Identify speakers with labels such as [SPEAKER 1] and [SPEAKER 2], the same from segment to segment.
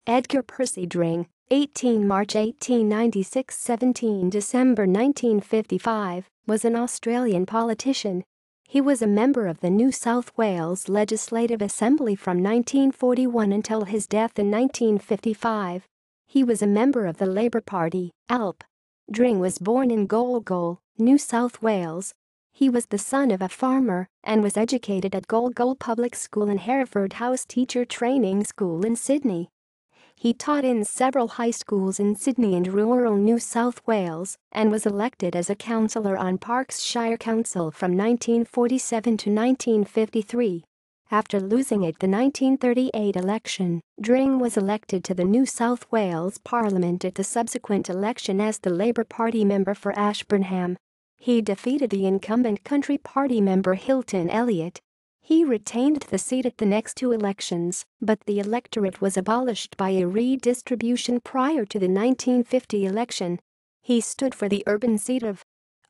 [SPEAKER 1] Edgar Percy Dring, 18 March 1896 – 17 December 1955, was an Australian politician. He was a member of the New South Wales Legislative Assembly from 1941 until his death in 1955. He was a member of the Labor Party, ALP. Dring was born in Gol Gol, New South Wales. He was the son of a farmer and was educated at Gol Gol Public School and Hereford House Teacher Training School in Sydney. He taught in several high schools in Sydney and rural New South Wales and was elected as a councillor on Parkes Shire Council from 1947 to 1953. After losing at the 1938 election, Dring was elected to the New South Wales Parliament at the subsequent election as the Labor Party member for Ashburnham. He defeated the incumbent Country Party member Hilton Elliott. He retained the seat at the next two elections, but the electorate was abolished by a redistribution prior to the 1950 election. He stood for the urban seat of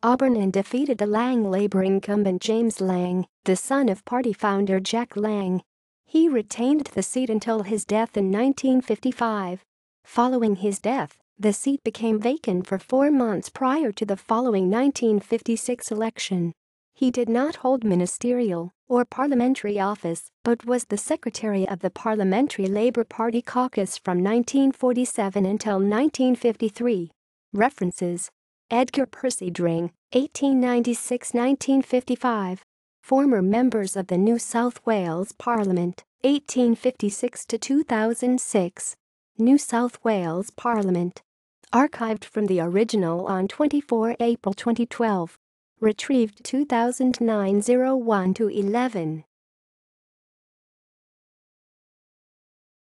[SPEAKER 1] Auburn and defeated the Lang Labor incumbent James Lang, the son of party founder Jack Lang. He retained the seat until his death in 1955. Following his death, the seat became vacant for 4 months prior to the following 1956 election. He did not hold ministerial or parliamentary office but was the secretary of the Parliamentary Labour Party caucus from 1947 until 1953. References: Edgar Percy Dring, 1896–1955. Former members of the New South Wales Parliament, 1856 to 2006. New South Wales Parliament. Archived from the original on 24 April 2012. Retrieved 2009 01-11.